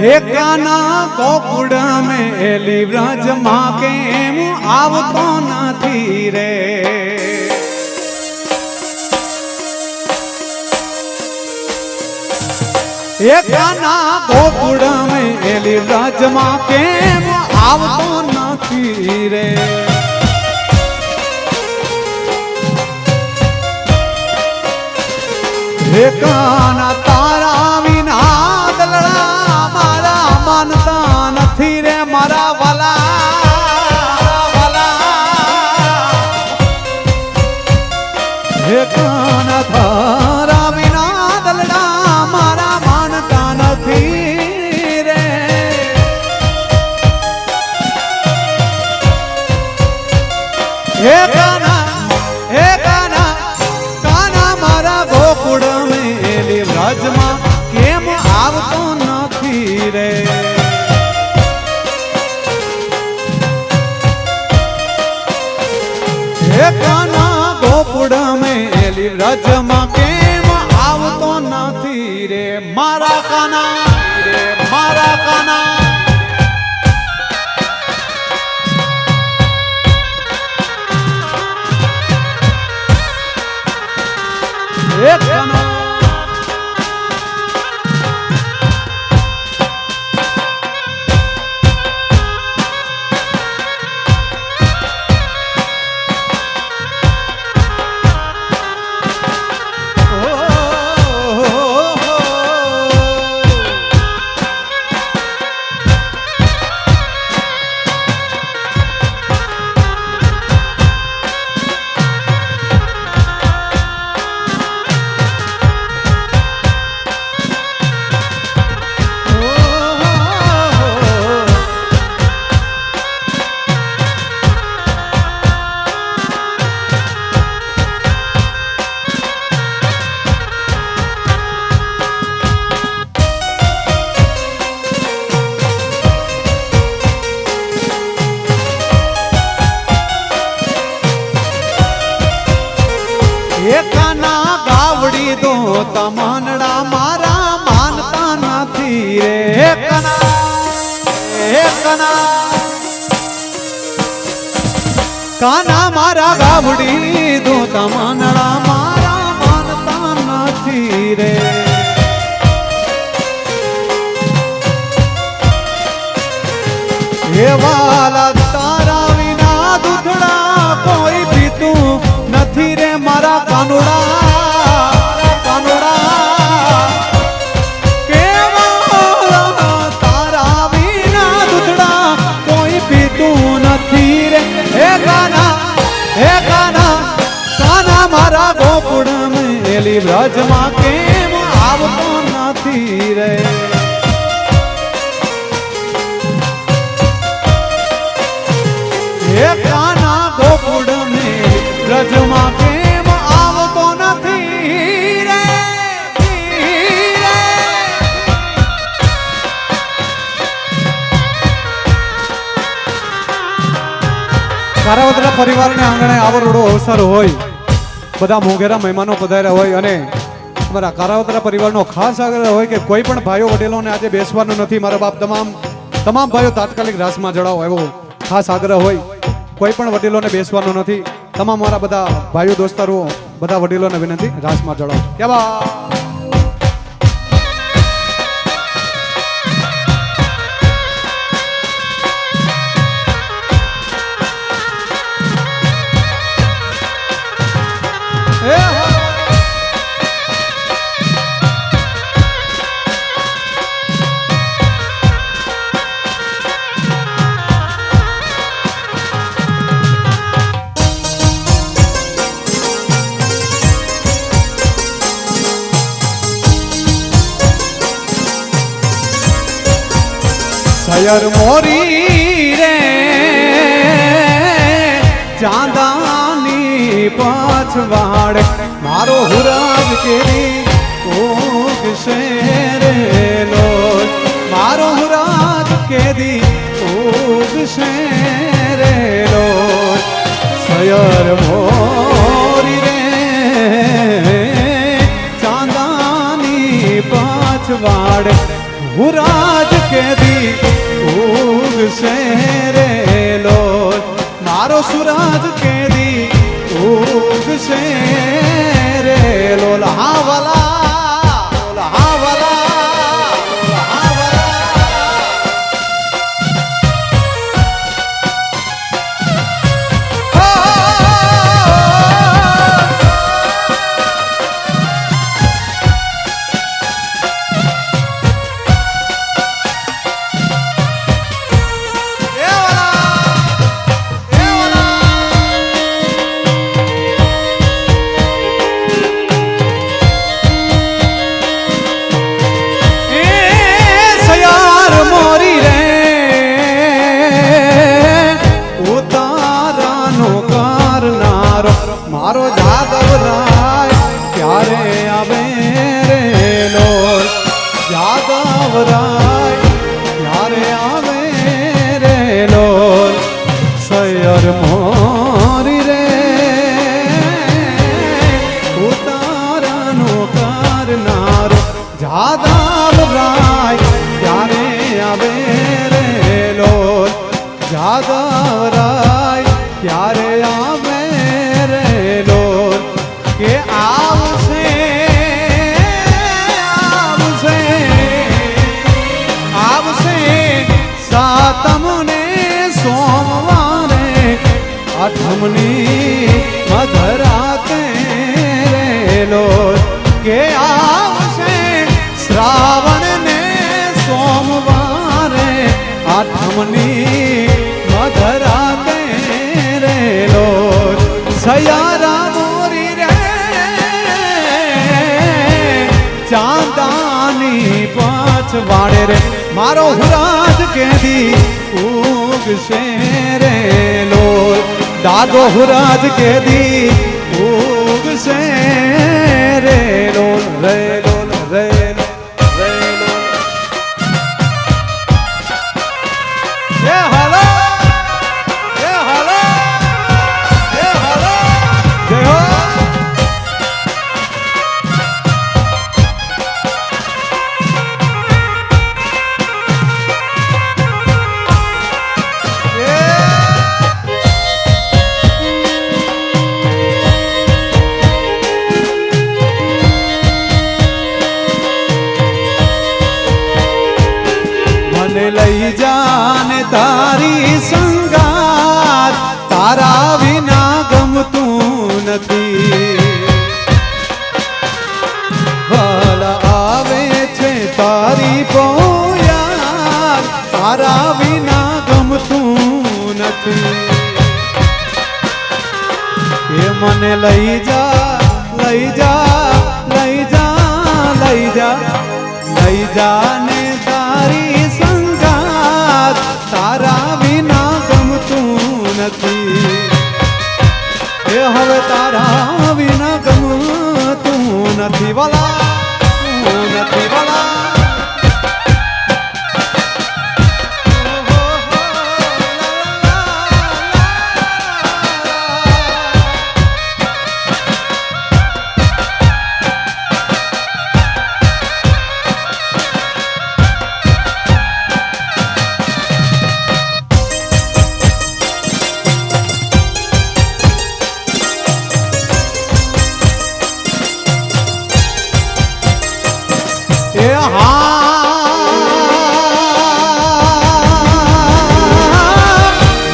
एकाना गोकुड़ में एली व्रज माँ के आवतो नथी रे। एकाना गोकुड़ में एली व्रज माँ के आवतो नथी रे। एकाना तारा विना दलड़ा मारा मानता नथी रे मारा वाला वाला। एकाना तारा विना दलड़ा मारा मानता नथी रे। एकाना एकाना काना मारा गोकुड़ व्रजमा केम आवतो नथी रे। एकाना गोकुड़ में एली व्रजमा केम आवतो नथी रे। मारा काना रे मारा काना। एकाना एकाना गावड़ी दो तमनड़ा मारा मानता नथी रे। एकाना एकाना काना मारा गावड़ी दो तमनड़ा मारा मानता नथी रे। ये वाला तारा विना दूधड़ा कोई भी तू नथी रे मारा कानुड़ा कानुड़ा। केवल तारा विना दूधड़ा कोई भी तू नथी रे। एकाना एकाना काना मारा गोकुड़ में एली व्रजमा केम आवतो नथी रे। एकाना गोकुड़ में व्रजमा केम आवतो नथी रे। कारावदरा परिवार ने आंगणे आवरडो अवसर होय बधा मोंघेरा मेहमानो पधार्या होय अने अमरा कारावदरा परिवारनो खास आग्रह होय के कोई पण भाईओ वडीलोने आज बेसवानुं नथी। मारा बाप તમામ ભાઈઓ તાત્કાલિક રાસમાં જોડાઓ એવો ખાસ આગ્રહ હોય। કોઈ પણ વડીલોને બેસવાનો નથી। તમામ મારા બધા ભાઈઓ દોસ્તારો બધા વડીલોને વિનંતી રાસમાં જોડાઓ। કે બા सयर मोरी रे चांदानी पाछवाड़ मारो हुराज केरी ओगशे रे लो। मारो हुराज केरी ओगशे रे लो। सयर मोरी रे चांदानी पाछवाड़ હુરાજ કેદી ઉગશે રે લોલ મારો સુરાજ કેદી ઉગશે રે લોલ હા વાલા હા વાલા હા વાલા મારો જાદવરાય ક્યારે આવે રે લોલ જાદવરાય ક્યારે આવે રે લોલ સૈયર મોરી રે ઉતારાનો કરનારો જાદવરાય ક્યારે આવે રે લોલ જાદવરાય ક્યારે આવે કે આવશે આવશે આવશે સાતમને સોમવારે આઠમની મધરાતે રેલો કે આવશે શ્રાવણ ને સોમવારે આઠમની મધરાતે રેલો સયારા ચાંદાની પાછવાડે રે મારો હુરાજ કેદી ઉગશે રે લોલ દાદો હુરાજ કેદી ઉગશે રે લોલ રે લોલ રે રે લોલ એ હાલો એ હાલો એ હાલો જય હો લઈ જાને તારી સંગાત તારા વિના ગમતું નથી ભલા આવે છે તારી પોયા તારા વિના ગમતું નથી એ મને લઈ જા લઈ જા લઈ જા લઈ જા લઈ જાને તારી તારા વિના ગમતું નથી એ હવે તારા વિના ગમતું નથી વાલા નથી વાલા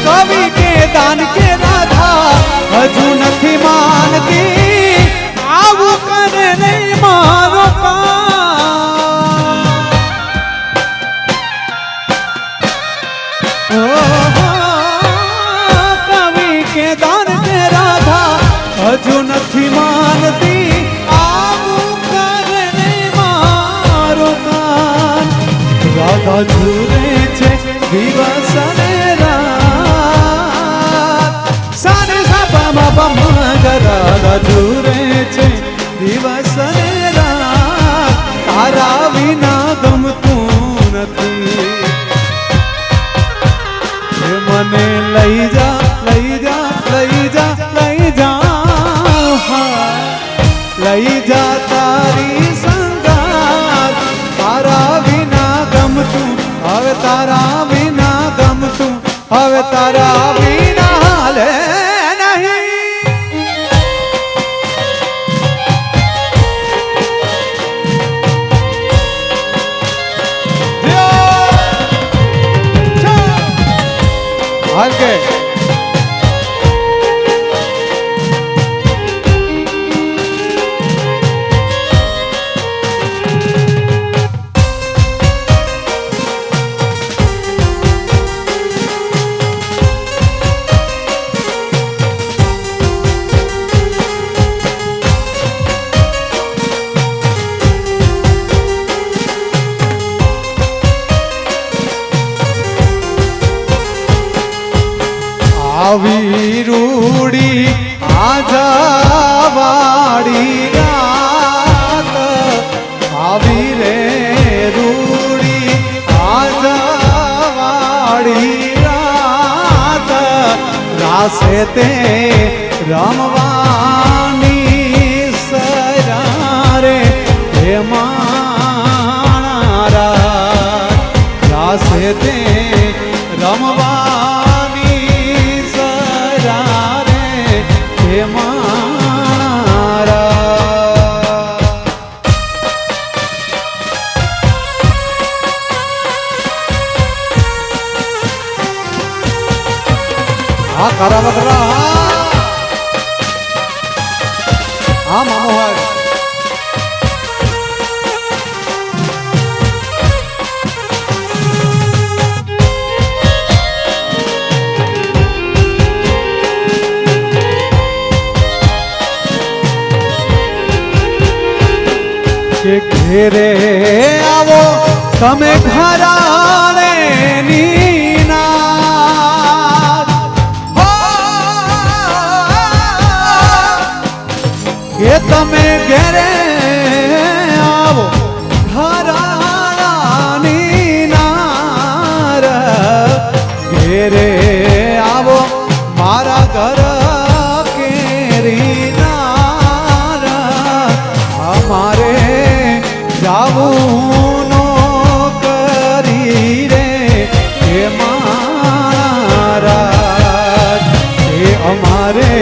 कवि के दान के राधा हजू नहीं मानती आવું करे नहीं मारो कवि के दान के राधा हजू नहीं मानती રાધા ઝૂરે છે દિવસ ને રાત સાને સાપા બાપા મગર રાધા ઝૂરે છે દિવસ ને રાત તારા વિના ગમતું નથી મને લઈ જા લઈ જા લઈ જા લઈ જા લઈ જા તારી સંગાત તારા વિના હવે તારા વિના ગમતું હવે તારા વિના હાલે નહીં હાલ કે આવી રૂડી આજાવાડી રાત આવી રે રૂડી આજાવાડી રાત રાસે તે રમવાની સરારે હે માણારા રાસે તે રમવા હા કારાવદરા હા મામોહર કે ઘેરે આવો તમે ઘરાણે ની નાથ કે તમે ઘેરે આવો ઘરાણાની નાર ઘેરે આવો મારા ઘર કેરી નાર અમારે જાવું નો કરી રે હે મારા હે અમારે